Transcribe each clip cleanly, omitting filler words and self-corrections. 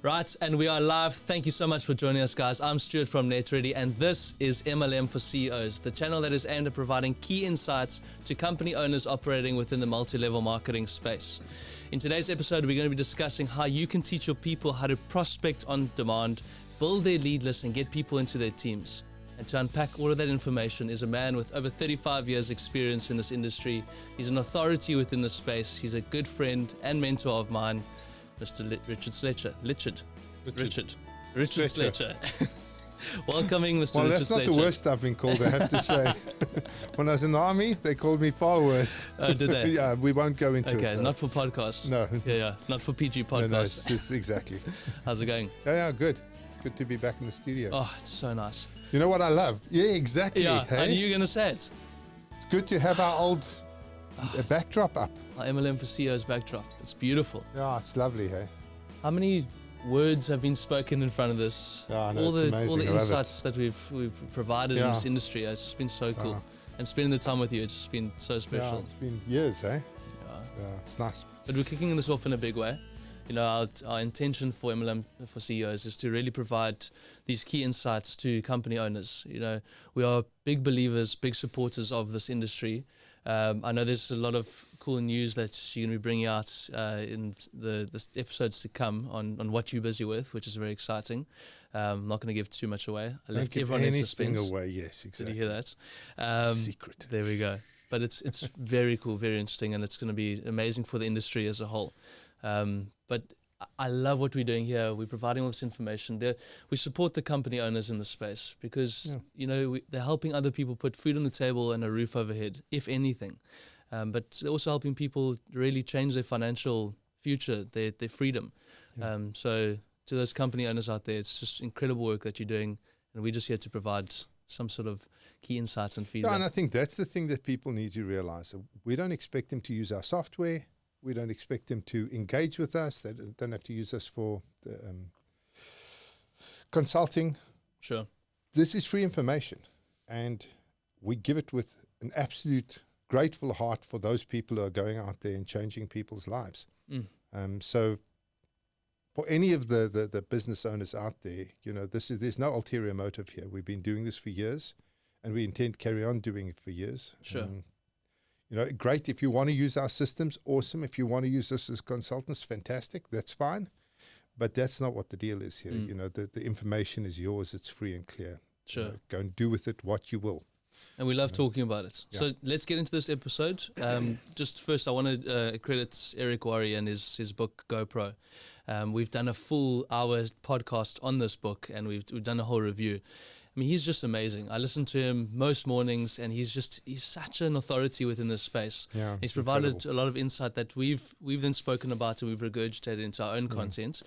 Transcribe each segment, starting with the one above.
Right, and we are live. Thank you so much for joining us, guys. I'm Stuart from NetReady, and this is MLM for CEOs, the channel that is aimed at providing key insights to company owners operating within the multi-level marketing space. In today's episode, we're going to be discussing how you can teach your people how to prospect on demand, build their lead list, and get people into their teams. And to unpack all of that information is a man with over 35 years experience in this industry. He's an authority within the space. He's a good friend and mentor of mine, Mr. Richard Sletcher. Richard Sletcher. Welcoming Mr. Well, Richard Sletcher. that's not the worst I've been called, I have to say. When I was in the army, they called me far worse. Oh, did they? Yeah, we won't go into it. Okay, not for podcasts. No. Yeah, not for PG podcasts. No, it's exactly. How's it going? Yeah, good. It's good to be back in the studio. Oh, it's so nice. You know what I love? Yeah, exactly. Yeah, hey? I knew you were going to say it. It's good to have our old backdrop up. Our MLM for CEOs backdrop. It's beautiful. Yeah, it's lovely, hey? How many words have been spoken in front of this? Yeah, no, all the amazing. insights that we've provided in this industry. It's just been so cool. And spending the time with you, it's just been so special. Yeah, it's been years, eh? Yeah, it's nice. But we're kicking this off in a big way. You know, our intention for MLM for CEOs is to really provide these key insights to company owners. You know, we are big believers, big supporters of this industry. I know there's a lot of cool news that you're going to be bringing out in the episodes to come on what you're busy with, which is very exciting. I'm not going to give too much away. I left everyone in suspense. Away, yes, exactly. Did you hear that? Secret. There we go. But it's very cool, very interesting, and it's going to be amazing for the industry as a whole. But I love what we're doing here. We're providing all this information. We support the company owners in the space because, you know, they're helping other people put food on the table and a roof overhead, if anything. But they're also helping people really change their financial future, their freedom. Yeah. So to those company owners out there, it's just incredible work that you're doing. And we're just here to provide some sort of key insights and feedback. Yeah, and I think that's the thing that people need to realize. We don't expect them to use our software. We don't expect them to engage with us. They don't have to use us for the, consulting. Sure. This is free information, and we give it with an absolute grateful heart for those people who are going out there and changing people's lives. So for any of the business owners out there, you know, there's no ulterior motive here. We've been doing this for years, and we intend to carry on doing it for years. Sure. You know, great. If you want to use our systems, awesome. If you want to use us as consultants, fantastic. That's fine. But that's not what the deal is here. You know, the information is yours. It's free and clear. Sure. You know, go and do with it what you will. And we love talking about it. Yeah. So let's get into this episode. Just first, I want to credit Eric Worre and his book, GoPro. We've done a full hour podcast on this book, and we've done a whole review. I mean, he's just amazing. I listen to him most mornings, and he's such an authority within this space. Yeah, he's provided a lot of insight that we've then spoken about and we've regurgitated into our own content.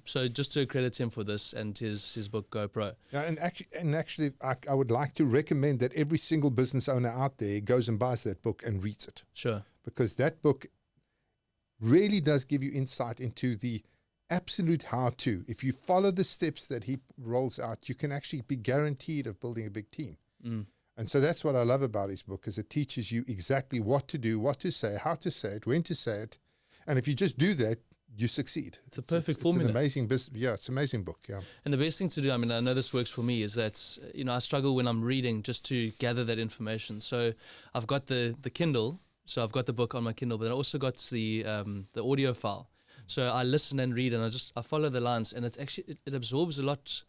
So just to credit him for this and his book GoPro. Yeah, and actually, I would like to recommend that every single business owner out there goes and buys that book and reads it. Sure. Because that book really does give you insight into the absolute how-to. If you follow the steps that he rolls out, you can actually be guaranteed of building a big team. And so that's what I love about his book, is it teaches you exactly what to do, what to say, how to say it, when to say it. And if you just do that, you succeed. It's a perfect formula. It's an amazing business. Yeah, it's an amazing book. Yeah. And the best thing to do, I mean, I know this works for me, is that, you know, I struggle when I'm reading just to gather that information. So I've got the Kindle, so I've got the book on my Kindle, but I also got the audio file. So I listen and read, and I follow the lines, and it absorbs a lot.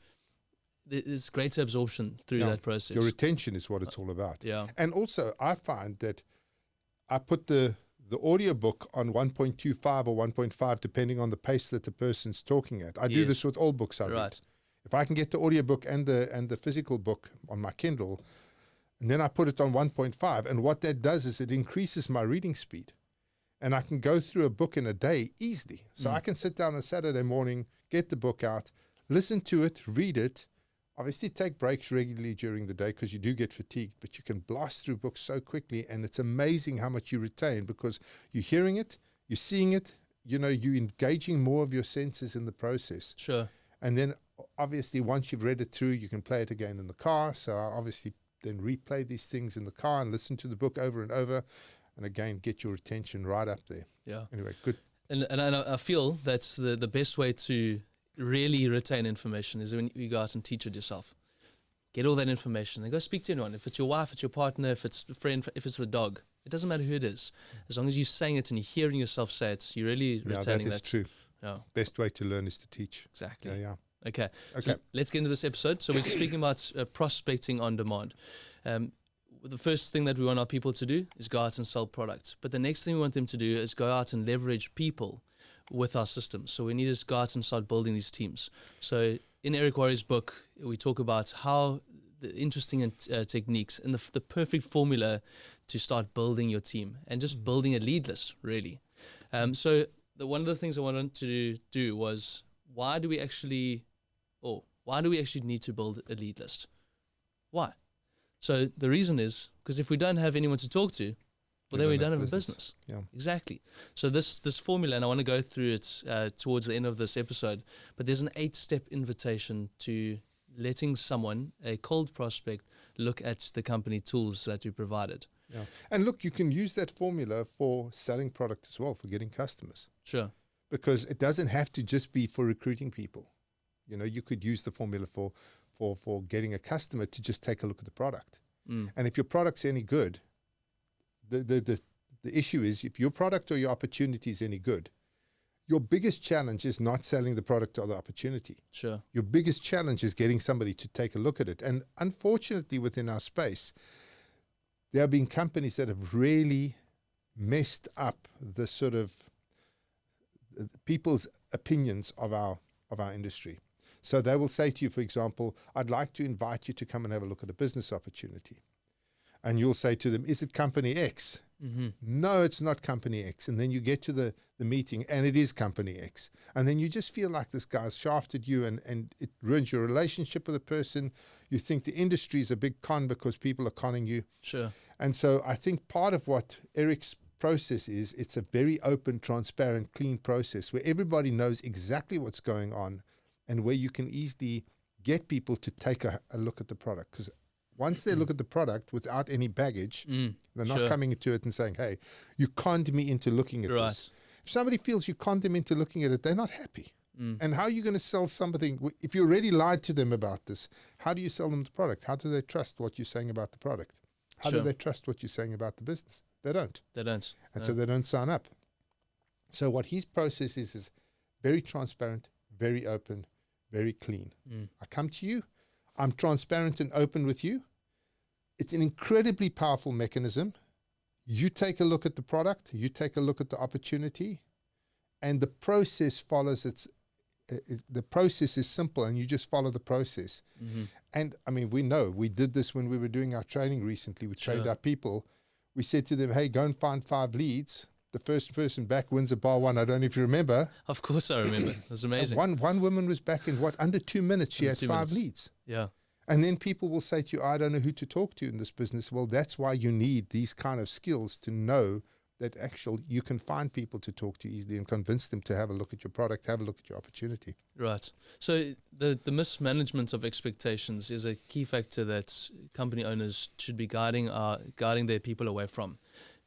There's greater absorption through that process. Your retention is what it's all about. Yeah. And also, I find that I put the audio book on 1.25 or 1.5, depending on the pace that the person's talking at. I do this with all books I read. If I can get the audio book and the physical book on my Kindle, and then I put it on 1.5, and what that does is it increases my reading speed. And I can go through a book in a day easily. So I can sit down on a Saturday morning, get the book out, listen to it, read it. Obviously, take breaks regularly during the day because you do get fatigued, but you can blast through books so quickly, and it's amazing how much you retain because you're hearing it, you're seeing it, you know, you're engaging more of your senses in the process. Sure. And then, obviously, once you've read it through, you can play it again in the car. So I obviously then replay these things in the car and listen to the book over and over. And again, get your attention right up there. Yeah. Anyway, good. And I feel that's the best way to really retain information is when you go out and teach it yourself. Get all that information and go speak to anyone. If it's your wife, it's your partner, if it's a friend, if it's the dog, it doesn't matter who it is. As long as you're saying it and you're hearing yourself say it, you're really retaining that. That is true. Yeah. Best way to learn is to teach. Exactly. Yeah. Okay. So let's get into this episode. So we're speaking about prospecting on demand. The first thing that we want our people to do is go out and sell products. But the next thing we want them to do is go out and leverage people with our systems. So we need to go out and start building these teams. So in Eric Worre's book, we talk about how the interesting techniques and the perfect formula to start building your team and just building a lead list, really. So one of the things I wanted to do was, why do we actually need to build a lead list? Why? So the reason is because if we don't have anyone to talk to, well, then we don't have a business. Yeah, exactly. So this formula, and I want to go through it towards the end of this episode, but there's an 8-step invitation to letting someone, a cold prospect, look at the company tools that we provided. Yeah. And look, you can use that formula for selling product as well, for getting customers. Sure. Because it doesn't have to just be for recruiting people. You know, you could use the formula for getting a customer to just take a look at the product. And if your product's any good, the issue is, if your product or your opportunity is any good, your biggest challenge is not selling the product or the opportunity. Sure. Your biggest challenge is getting somebody to take a look at it. And unfortunately, within our space, there have been companies that have really messed up the sort of people's opinions of our industry. So they will say to you, for example, I'd like to invite you to come and have a look at a business opportunity. And you'll say to them, is it company X? Mm-hmm. No, it's not company X. And then you get to the meeting and it is company X. And then you just feel like this guy's shafted you and it ruins your relationship with the person. You think the industry is a big con because people are conning you. Sure. And so I think part of what Eric's process is, it's a very open, transparent, clean process where everybody knows exactly what's going on and where you can easily get people to take a look at the product. Because once they look at the product without any baggage, they're not coming into it and saying, hey, you conned me into looking at this. If somebody feels you conned them into looking at it, they're not happy. And how are you going to sell something? If you already lied to them about this, how do you sell them the product? How do they trust what you're saying about the product? How do they trust what you're saying about the business? They don't. And so they don't sign up. So what his process is very transparent, very open, very clean. I come to you. I'm transparent and open with you. It's an incredibly powerful mechanism. You take a look at the product, you take a look at the opportunity, and the process follows the process is simple and you just follow the process. And I mean, we did this when we were doing our training recently. We trained our people. We said to them, hey, go and find 5 leads. The first person back wins a bar 1. I don't know if you remember. Of course I remember. It was amazing. One woman was back in under 2 minutes. She had 5 leads. Yeah. And then people will say to you, I don't know who to talk to in this business. Well, that's why you need these kind of skills to know that you can find people to talk to easily and convince them to have a look at your product, have a look at your opportunity. Right. So the mismanagement of expectations is a key factor that company owners should be guiding their people away from.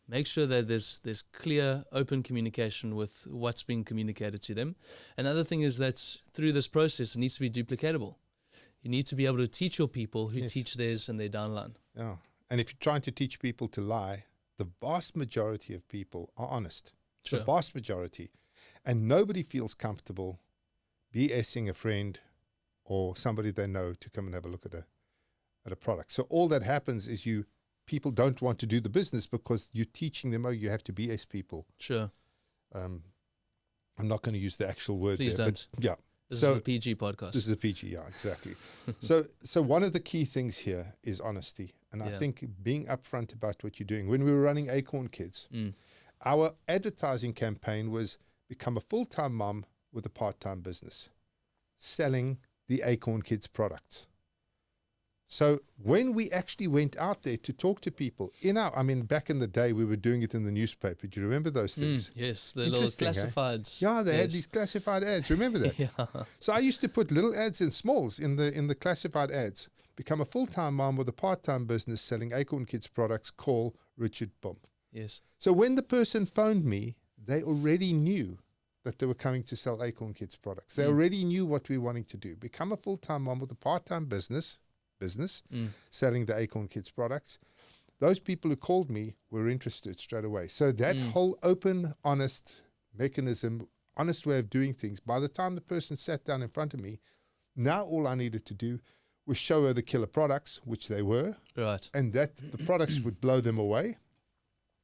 Make sure that there's clear, open communication with what's being communicated to them. Another thing is that through this process, it needs to be duplicatable. You need to be able to teach your people who teach theirs and their downline. Yeah. And if you're trying to teach people to lie, the vast majority of people are honest. Sure. The vast majority. And nobody feels comfortable BSing a friend or somebody they know to come and have a look at a product. So all that happens is people don't want to do the business because you're teaching them, you have to BS people. Sure. I'm not going to use the actual word Please there. don't. But yeah. This is the PG podcast. This is the PG, yeah, exactly. So one of the key things here is honesty. And I think being upfront about what you're doing. When we were running Acorn Kids, our advertising campaign was become a full-time mom with a part-time business, selling the Acorn Kids products. So when we actually went out there to talk to people, back in the day, we were doing it in the newspaper. Do you remember those things? Yes, the little classifieds. Yeah, they had these classified ads. Remember that? Yeah. So I used to put little ads in smalls in the classified ads. Become a full-time mom with a part-time business selling Acorn Kids products. Call Richard Bump. Yes. So when the person phoned me, they already knew that they were coming to sell Acorn Kids products. They already knew what we were wanting to do. Become a full-time mom with a part-time business selling the Acorn Kids products. Those people who called me were interested straight away. So that whole open, honest mechanism, honest way of doing things, by the time the person sat down in front of me, now all I needed to do was show her the killer products, which they were, right, and that the products would blow them away,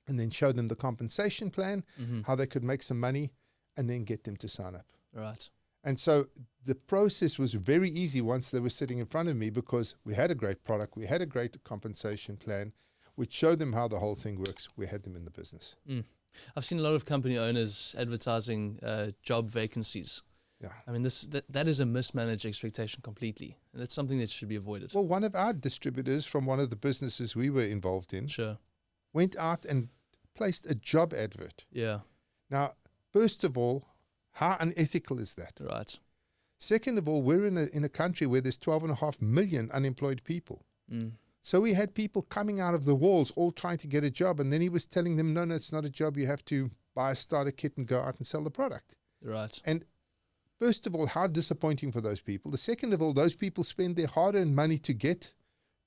and then show them the compensation plan, how they could make some money, and then get them to sign up. Right. And so the process was very easy once they were sitting in front of me, because we had a great product, we had a great compensation plan, we'd show them how the whole thing works, we had them in the business. I've seen a lot of company owners advertising job vacancies. Yeah. I mean, that is a mismanaged expectation completely. And that's something that should be avoided. Well, one of our distributors from one of the businesses we were involved in went out and placed a job advert. Yeah. Now, first of all, how unethical is that? Right. Second of all, we're in a country where there's 12.5 million unemployed people. So we had people coming out of the walls all trying to get a job, and then he was telling them, no, it's not a job. You have to buy a starter kit and go out and sell the product. Right. And first of all, how disappointing for those people. The second of all, those people spend their hard-earned money to get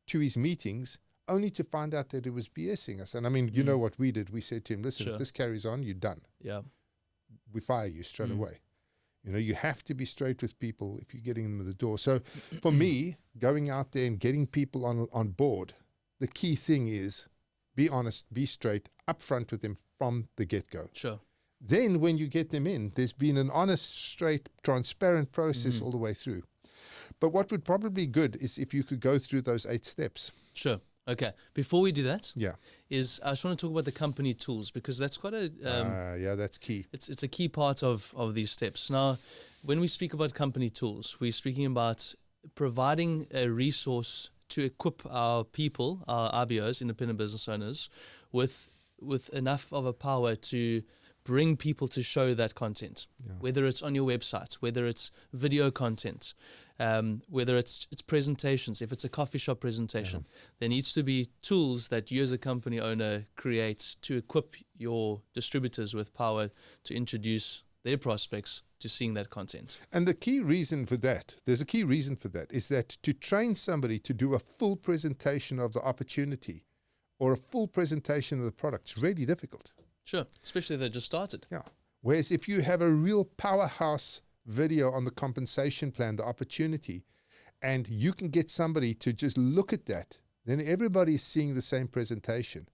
to his meetings, only to find out that it was BSing us. And I mean, you know what we did. We said to him, listen, if this carries on, you're done. Yeah. We fire you straight away. You know, you have to be straight with people if you're getting them in the door. So for me, going out there and getting people on board, the key thing is be honest, be straight, upfront with them from the get-go. Sure. Then when you get them in, there's been an honest, straight, transparent process all the way through. But what would probably be good is if you could go through those 8 steps. Sure. Okay. Before we do that, I just want to talk about the company tools, because that's quite a that's key. It's a key part of these steps. Now, when we speak about company tools, we're speaking about providing a resource to equip our people, our RBOs, independent business owners, with enough of a power to bring people to show that content, whether it's on your website, whether it's video content, whether it's presentations. If it's a coffee shop presentation, there needs to be tools that you as a company owner create to equip your distributors with power to introduce their prospects to seeing that content. And the key reason for that, there's a key reason for that, is that to train somebody to do a full presentation of the opportunity or a full presentation of the product is really difficult. Sure, especially if they just started. Yeah. Whereas if you have a real powerhouse video on the compensation plan, the opportunity, and you can get somebody to just look at that, then everybody's seeing the same presentation.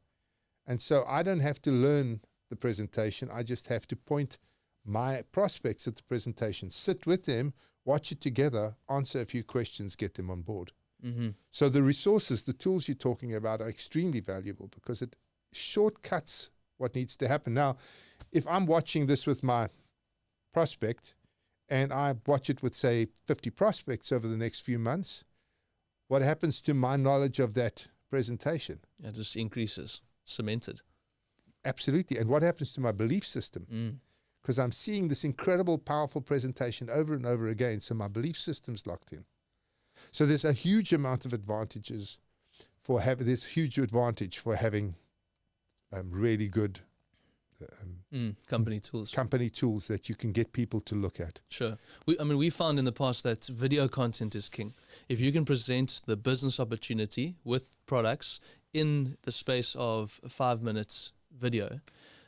And so I don't have to learn the presentation. I just have to point my prospects at the presentation, sit with them, watch it together, answer a few questions, get them on board. So the resources, the tools you're talking about are extremely valuable because it shortcuts what needs to happen. Now, if I'm watching this with my prospect and I watch it with, say, 50 prospects over the next few months, what happens to my knowledge of that presentation? It just increases, cemented. Absolutely. And what happens to my belief system? Because I'm seeing this incredible, powerful presentation over and over again, so my belief system's locked in. So there's a huge amount of advantages for having this huge advantage for having really good company tools that you can get people to look at. Sure. We found in the past that video content is king. If you can present the business opportunity with products in the space of 5 minutes video,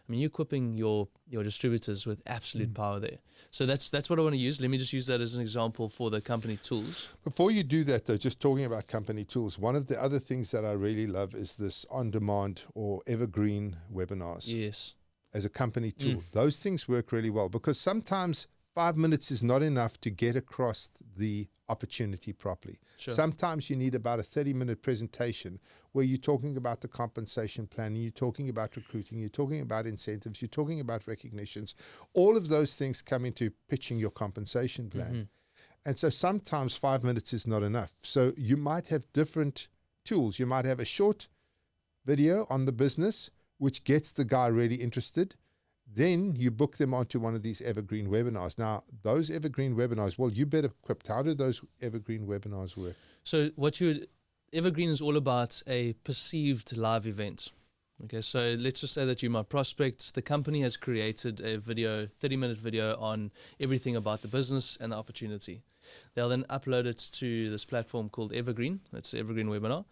you're equipping your distributors with absolute power there. So that's what I want to use. Let me just use that as an example for the company tools. Before you do that, though, just talking about company tools, one of the other things that I really love is this on-demand or evergreen webinars. Yes. As a company tool. Those things work really well because sometimes 5 minutes is not enough to get across the opportunity properly. Sure. Sometimes you need about a 30-minute presentation where you're talking about the compensation plan, you're talking about recruiting, you're talking about incentives, you're talking about recognitions. All of those things come into pitching your compensation plan. And so sometimes 5 minutes is not enough. So you might have different tools. You might have a short video on the business, which gets the guy really interested. Then you book them onto one of these evergreen webinars. Now, those evergreen webinars, well, you're better equipped. How do those evergreen webinars work? So evergreen is all about a perceived live event. Okay, so let's just say that you're my prospect. The company has created a video, 30-minute video on everything about the business and the opportunity. They'll then upload it to this platform called Evergreen. It's Evergreen Webinar.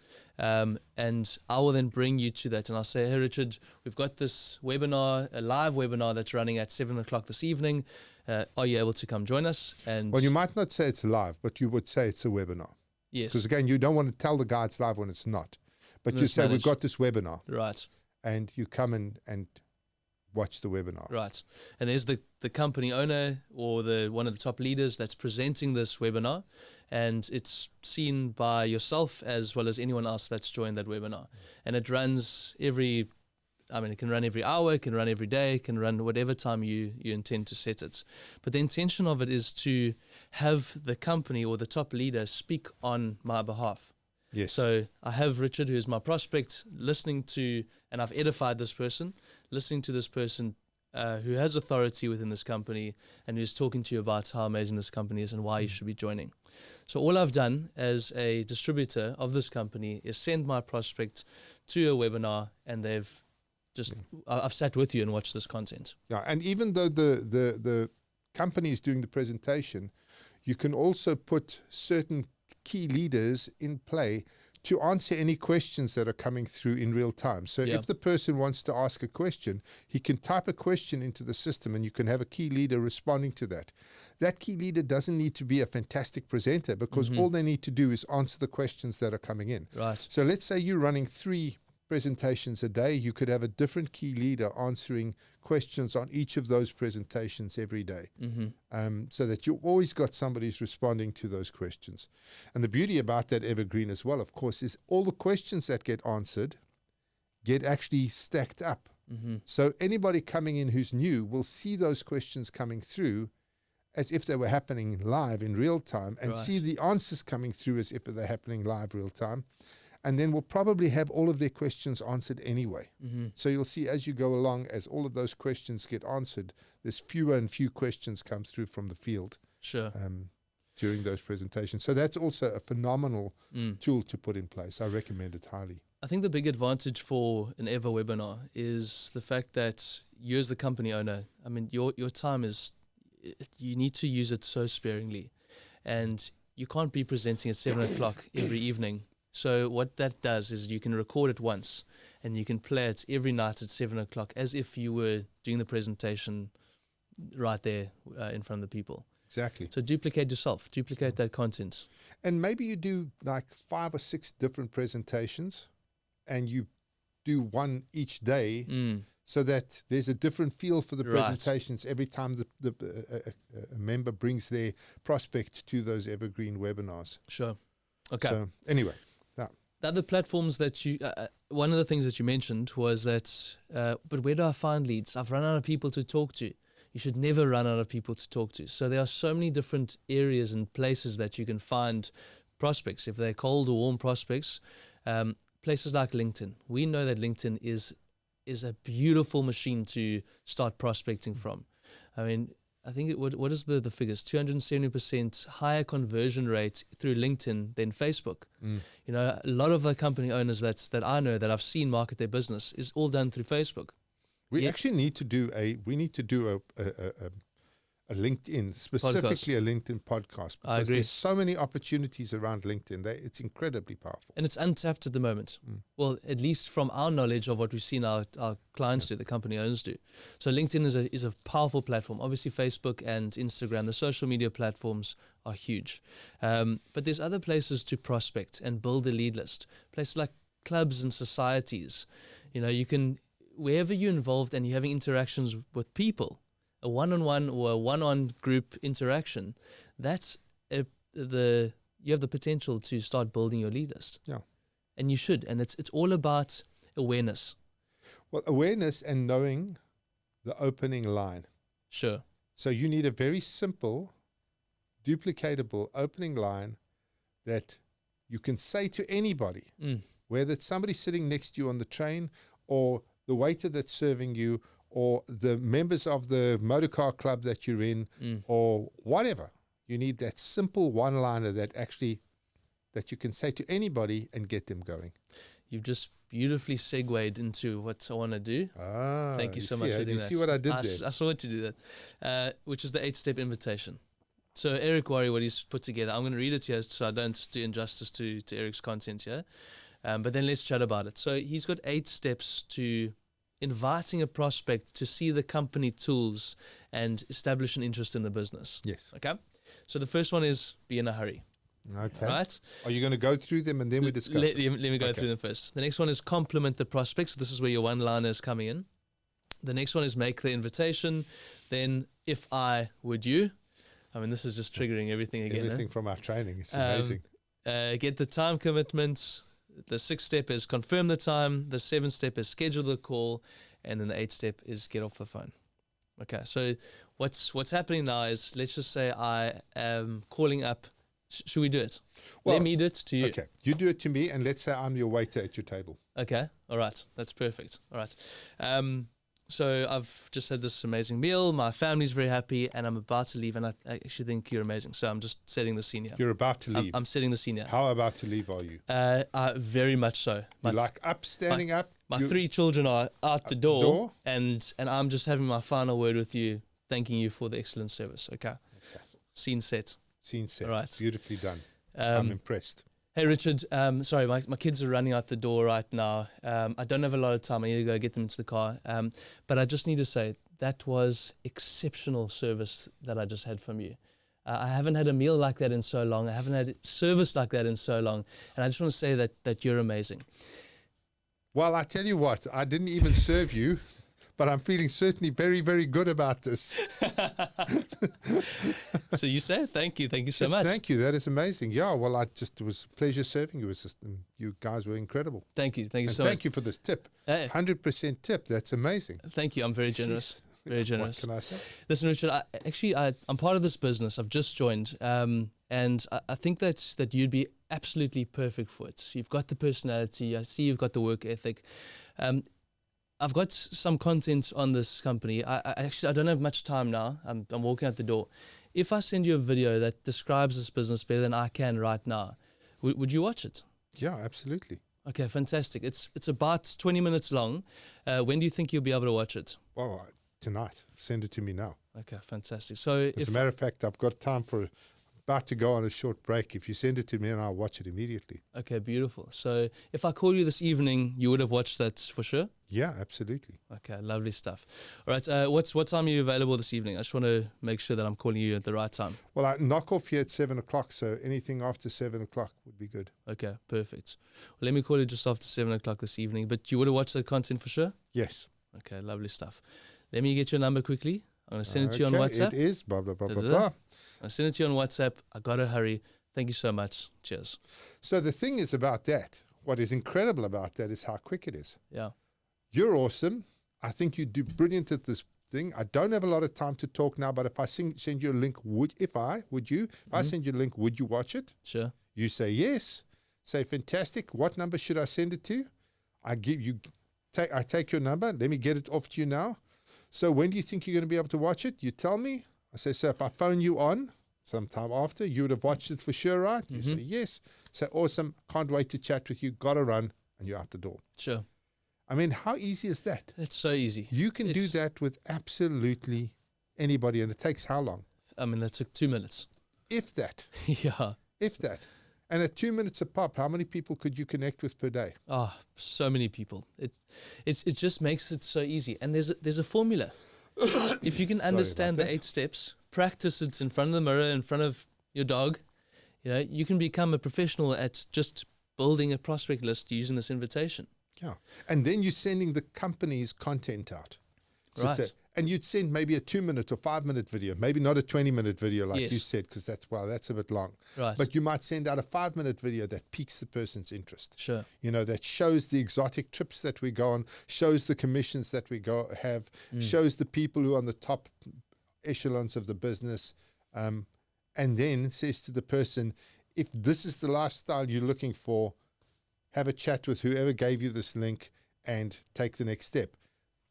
And I will then bring you to that. And I'll say, hey, Richard, we've got this webinar, a live webinar that's running at 7 o'clock this evening. Are you able to come join us? And well, you might not say it's live, but you would say it's a webinar. Yes. Because again, you don't want to tell the guy it's live when it's not. But you say, we've got this webinar. Right. And you come in and watch the webinar. Right. And there's the company owner or one of the top leaders that's presenting this webinar, and it's seen by yourself as well as anyone else that's joined that webinar. And it runs it can run every hour, it can run every day, it can run whatever time you intend to set it. But the intention of it is to have the company or the top leader speak on my behalf. Yes. So I have Richard, who's my prospect, listening to, and I've edified this person, listening to this person who has authority within this company and who's talking to you about how amazing this company is and why you should be joining. So all I've done as a distributor of this company is send my prospect to a webinar, and I've sat with you and watched this content. Yeah, and even though the company is doing the presentation, you can also put certain key leaders in play to answer any questions that are coming through in real time. So if the person wants to ask a question, he can type a question into the system and you can have a key leader responding to that. That key leader doesn't need to be a fantastic presenter, because all they need to do is answer the questions that are coming in. Right. So let's say you're running 3 presentations a day. You could have a different key leader answering questions on each of those presentations every day, so that you've always got somebody who's responding to those questions. And the beauty about that Evergreen as well, of course, is all the questions that get answered get actually stacked up. So anybody coming in who's new will see those questions coming through as if they were happening live in real time, and see the answers coming through as if they're happening live real time. And then we'll probably have all of their questions answered anyway. So you'll see as you go along, as all of those questions get answered, there's fewer and few questions come through from the field during those presentations. So that's also a phenomenal tool to put in place. I recommend it highly. I think the big advantage for an Ever webinar is the fact that you as the company owner, I mean, your time you need to use it so sparingly. And you can't be presenting at 7 o'clock every evening. So what that does is you can record it once and you can play it every night at 7 o'clock as if you were doing the presentation right there in front of the people. Exactly. So duplicate yourself, duplicate that content. And maybe you do like 5 or 6 different presentations and you do one each day, so that there's a different feel for the presentations every time a member brings their prospect to those Evergreen webinars. Sure. Okay. So anyway. The other platforms that one of the things that you mentioned was that, but where do I find leads? I've run out of people to talk to. You should never run out of people to talk to. So there are so many different areas and places that you can find prospects, if they're cold or warm prospects. Places like LinkedIn. We know that LinkedIn is a beautiful machine to start prospecting from. I mean, I think what is the figures? 270% higher conversion rate through LinkedIn than Facebook. You know, a lot of the company owners that I know that I've seen market their business is all done through Facebook. We actually need to do a LinkedIn, specifically a LinkedIn podcast, because I agree. There's so many opportunities around LinkedIn. It's incredibly powerful. And it's untapped at the moment. Well, at least from our knowledge of what we've seen our clients do, the company owners do. So LinkedIn is a powerful platform. Obviously, Facebook and Instagram, the social media platforms are huge. But there's other places to prospect and build a lead list. Places like clubs and societies. You know, you can, wherever you're involved and you're having interactions with people, a one-on-one or a one-on group interaction, you have the potential to start building your lead list. Yeah. And you should. And it's all about awareness. Well, awareness and knowing the opening line. Sure. So you need a very simple, duplicatable opening line that you can say to anybody, whether it's somebody sitting next to you on the train or the waiter that's serving you, or the members of the motorcar club that you're in, or whatever. You need that simple one-liner that you can say to anybody and get them going. You've just beautifully segued into what I want to do. Thank you so much for doing that. You see what I did there? I saw it to do that, which is the 8-step invitation. So Eric Worre, what he's put together, I'm going to read it here so I don't do injustice to Eric's content here. But then let's chat about it. So he's got 8 steps to inviting a prospect to see the company tools and establish an interest in the business. Yes. Okay. So the first one is be in a hurry. Okay. Right. Are you going to go through them and then we discuss? Let me go through them first. The next one is compliment the prospect. So this is where your one-liner is coming in. The next one is make the invitation. Then if I, would you? I mean, this is just triggering everything again. Everything from our training. It's amazing. Get the time commitments. The 6th step is confirm the time. The 7th step is schedule the call. And then the 8th step is get off the phone. Okay, so what's happening now is, let's just say I am calling up. Should we do it? Well, let me do it to you. Okay, you do it to me, and let's say I'm your waiter at your table. Okay, all right, that's perfect. All right. So I've just had this amazing meal. My family's very happy, and I'm about to leave. And I actually think you're amazing. So I'm just setting the scene here. You're about to leave. I'm setting the scene here. How about to leave are you? Very much so. You like up, standing up. My 3 children are out the door, and I'm just having my final word with you, thanking you for the excellent service. Okay. Scene set. Scene set. All right. Beautifully done. I'm impressed. Hey, Richard. Sorry, my kids are running out the door right now. I don't have a lot of time. I need to go get them into the car. But I just need to say that was exceptional service that I just had from you. I haven't had a meal like that in so long. I haven't had service like that in so long. And I just want to say that you're amazing. Well, I tell you what, I didn't even serve you, but I'm feeling certainly very, very good about this. So you said thank you so much. Thank you. That is amazing. Yeah, well, it was a pleasure serving you. You guys were incredible. Thank you so much. Thank you for this tip. 100% tip. That's amazing. Thank you. I'm very generous. Very generous. What can I say? Listen, Richard, I'm part of this business. I've just joined. And I think that you'd be absolutely perfect for it. You've got the personality. I see you've got the work ethic. I've got some content on this company. I don't have much time now. I'm walking out the door. If I send you a video that describes this business better than I can right now, would you watch it? Yeah, absolutely. Okay, fantastic. It's about 20 minutes long. When do you think you'll be able to watch it? Well, tonight. Send it to me now. Okay, fantastic. So, as a matter of fact, I've got time about to go on a short break. If you send it to me, and I'll watch it immediately. Okay, beautiful. So if I call you this evening, you would have watched that for sure? Yeah, absolutely. Okay, lovely stuff. All right, what time are you available this evening? I just want to make sure that I'm calling you at the right time. Well, I knock off here at 7 o'clock, so anything after 7 o'clock would be good. Okay, perfect. Well, let me call you just after 7 o'clock this evening, but you would have watched that content for sure? Yes. Okay, lovely stuff. Let me get your number quickly. I'm going to send it to you on WhatsApp. It is, blah, blah, blah, blah, blah. I'll send it to you on WhatsApp. I got to hurry. Thank you so much. Cheers. So the thing is about that, what is incredible about that is how quick it is. Yeah. You're awesome. I think you do brilliant at this thing. I don't have a lot of time to talk now, but if I send you a link, If I send you a link, would you watch it? Sure. You say yes. Say, fantastic. What number should I send it to? I take your number. Let me get it off to you now. So when do you think you're going to be able to watch it? You tell me. I say, so if I phone you on sometime after, you would have watched it for sure, right? You say, yes. Say, awesome. Can't wait to chat with you. Got to run. And you're out the door. Sure. I mean, how easy is that? It's so easy. You can do that with absolutely anybody. And it takes how long? I mean, that took 2 minutes. If that. Yeah. If that. And at 2 minutes a pop, how many people could you connect with per day? Oh, so many people. It just makes it so easy. And there's a formula. If you can understand the 8 steps, practice it in front of the mirror, in front of your dog, you can become a professional at just building a prospect list using this invitation. Yeah. And then you're sending the company's content out. So right. And you'd send maybe a 2-minute or 5-minute video, maybe not a 20-minute video like you said, because that's a bit long. Right. But you might send out a 5-minute video that piques the person's interest. Sure. That shows the exotic trips that we go on, shows the commissions that we have, shows the people who are on the top echelons of the business, and then says to the person, if this is the lifestyle you're looking for, have a chat with whoever gave you this link and take the next step.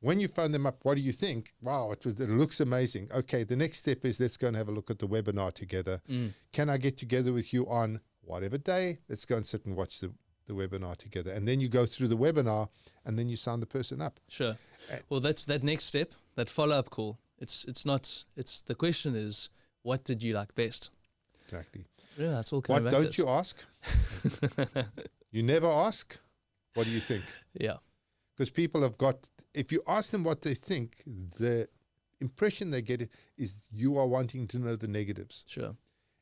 When you phone them up, what do you think? Wow, it looks amazing. Okay, the next step is let's go and have a look at the webinar together. Can I get together with you on whatever day? Let's go and sit and watch the the webinar together. And then you go through the webinar and then you sign the person up. Sure. Well, that's that next step, that follow-up call. The question is, what did you like best? Exactly. Yeah, that's all coming back to don't you ask? You never ask. What do you think? Yeah. Because people have got, if you ask them what they think, the impression they get is you are wanting to know the negatives. Sure.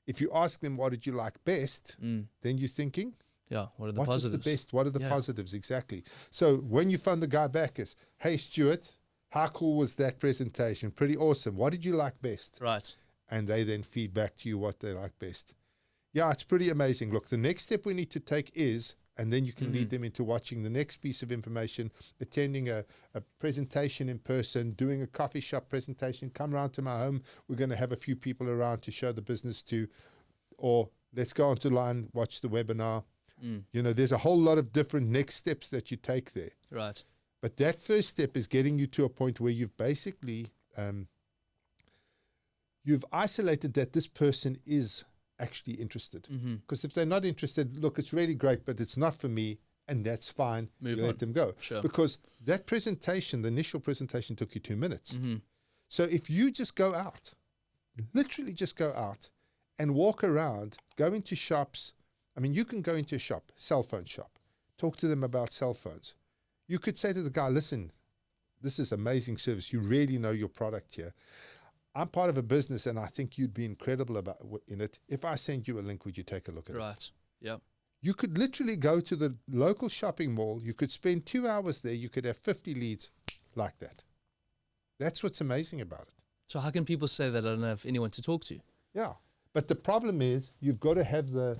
If you ask them what did you like best, then you're thinking, yeah, what are the what positives? What is the best? What are the positives? Exactly. So when you phone the guy back, is, hey, Stuart, how cool was that presentation? Pretty awesome. What did you like best? Right. And they then feed back to you what they like best. Yeah, it's pretty amazing. Look, the next step we need to take is, and then you can lead them into watching the next piece of information, attending a presentation in person, doing a coffee shop presentation, come round to my home. We're going to have a few people around to show the business to, or let's go onto line, watch the webinar. You know, there's a whole lot of different next steps that you take there. Right. But that first step is getting you to a point where you've basically, you've isolated that this person is actually interested. Because if they're not interested, look, it's really great, but it's not for me, and that's fine. Move you on. Let them go. Sure. Because that presentation, the initial presentation, took you 2 minutes. So if you just go out, literally just go out and walk around, go into shops. I mean, you can go into a shop, cell phone shop, talk to them about cell phones. You could say to the guy, listen, this is amazing service. You really know your product here. I'm part of a business and I think you'd be incredible in it. If I send you a link, would you take a look at it? Right. Yeah. You could literally go to the local shopping mall. You could spend 2 hours there. You could have 50 leads like that. That's what's amazing about it. So how can people say that I don't have anyone to talk to? Yeah. But the problem is you've got to have the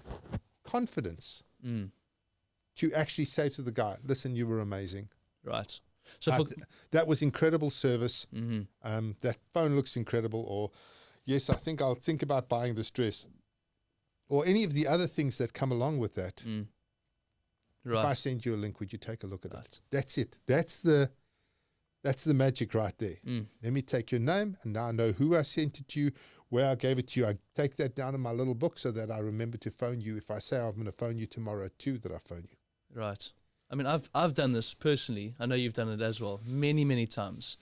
confidence to actually say to the guy, listen, you were amazing. Right. So that was incredible service. That phone looks incredible. Or, yes, I think I'll think about buying this dress. Or any of the other things that come along with that. Right. If I send you a link, would you take a look at it? That's it. That's the magic right there. Let me take your name, and now I know who I sent it to you, where I gave it to you. I take that down in my little book so that I remember to phone you. If I say I'm going to phone you tomorrow at 2, that I phone you. Right. I mean, I've done this personally. I know you've done it as well, many, many times.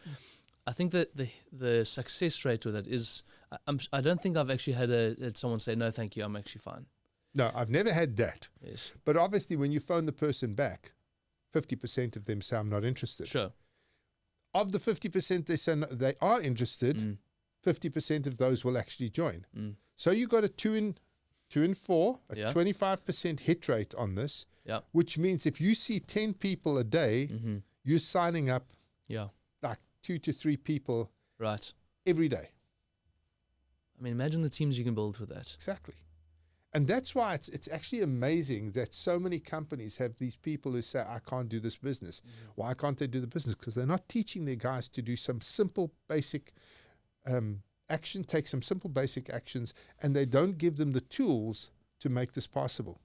I think that the success rate with it is, I don't think I've actually had someone say, no, thank you, I'm actually fine. No, I've never had that. Yes. But obviously when you phone the person back, 50% of them say, I'm not interested. Sure. Of the 50% they say they are interested, 50% of those will actually join. So you got a 2 in 4, a 25% hit rate on this. Yeah. Which means if you see 10 people a day, you're signing up like 2 to 3 people every day. I mean, imagine the teams you can build with that. Exactly. And that's why it's actually amazing that so many companies have these people who say, I can't do this business. Why can't they do the business? Because they're not teaching their guys to do some simple, basic action, take some simple, basic actions, and they don't give them the tools to make this possible.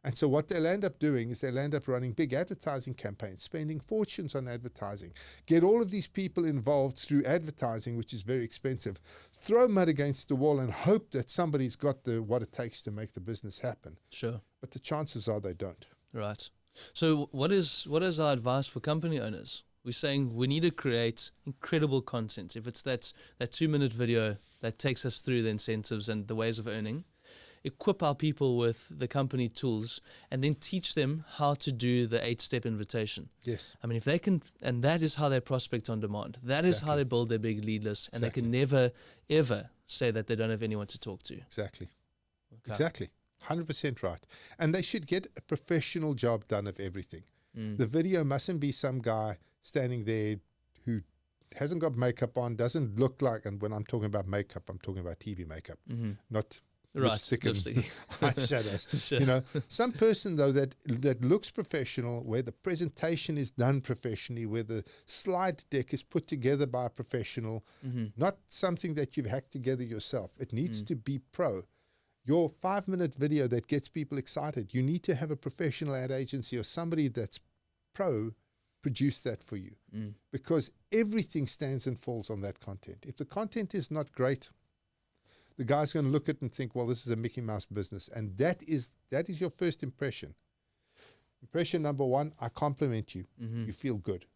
And so what they'll end up doing is they'll end up running big advertising campaigns, spending fortunes on advertising, get all of these people involved through advertising, which is very expensive, throw mud against the wall and hope that somebody's got what it takes to make the business happen. Sure. But the chances are they don't. Right. So what is our advice for company owners? We're saying we need to create incredible content. If it's that 2-minute video that takes us through the incentives and the ways of earning, equip our people with the company tools, and then teach them how to do the 8-step invitation. Yes. I mean, if they can, and that is how they prospect on demand. That is how they build their big lead list, and they can never, ever say that they don't have anyone to talk to. Exactly. Okay. Exactly. 100% right. And they should get a professional job done of everything. The video mustn't be some guy standing there who hasn't got makeup on, doesn't look like, and when I'm talking about makeup, I'm talking about TV makeup, not lipstick and eyeshadows. Sure. You know, some person though that looks professional, where the presentation is done professionally, where the slide deck is put together by a professional, not something that you've hacked together yourself. It needs to be pro. Your 5-minute video that gets people excited, you need to have a professional ad agency or somebody that's pro produce that for you, because everything stands and falls on that content. If the content is not great, the guy's going to look at it and think, well, this is a Mickey Mouse business. And that is your first impression. Impression number one, I compliment you. You feel good.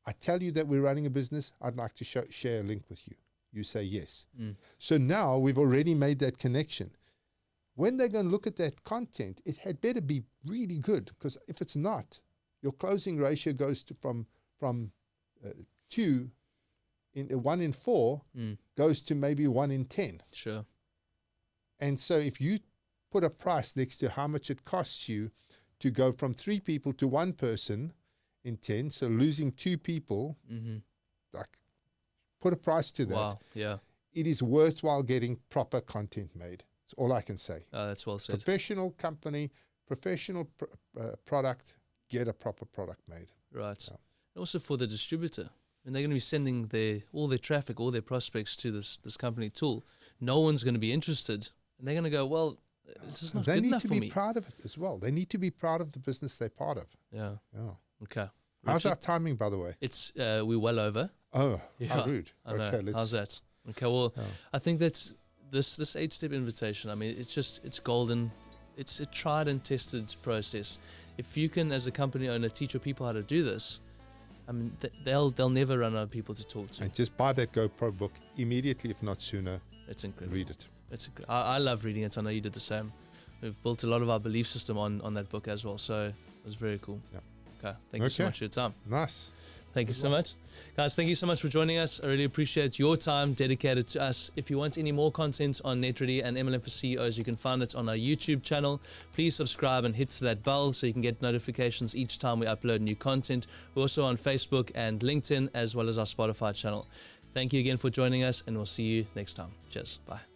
I tell you that we're running a business. I'd like to share a link with you. You say yes. So now we've already made that connection. When they're going to look at that content, it had better be really good, because if it's not, your closing ratio goes to from 2 in 1 in 4 goes to maybe 1 in 10. Sure. And so if you put a price next to how much it costs you to go from 3 people to 1 person in 10, so losing 2 people, like, put a price to that. Wow. Yeah. It is worthwhile getting proper content made. That's all I can say. That's well said. Professional company, professional product, get a proper product made. Right. Yeah. And also for the distributor, and they're going to be sending all their traffic, all their prospects to this company tool. No one's going to be interested, and they're going to go, well, this is not good enough for me. They need to be proud of it as well. They need to be proud of the business they're part of. Yeah. Okay. How's our timing, by the way? It's we're well over. Oh, how rude. Okay, how's that? Okay, well, I think that's this 8-step invitation. I mean, it's golden. It's a tried and tested process. If you can, as a company owner, teach your people how to do this, I mean, they'll never run out of people to talk to. And just buy that GoPro book immediately, if not sooner. It's incredible. Read it. I love reading it. I know you did the same. We've built a lot of our belief system on that book as well, so it was very cool. Yeah. Okay, thank you so much for your time. Nice. Thank you so much. Guys, thank you so much for joining us. I really appreciate your time dedicated to us. If you want any more content on NetReady and MLM for CEOs, you can find it on our YouTube channel. Please subscribe and hit that bell so you can get notifications each time we upload new content. We're also on Facebook and LinkedIn, as well as our Spotify channel. Thank you again for joining us, and we'll see you next time. Cheers. Bye.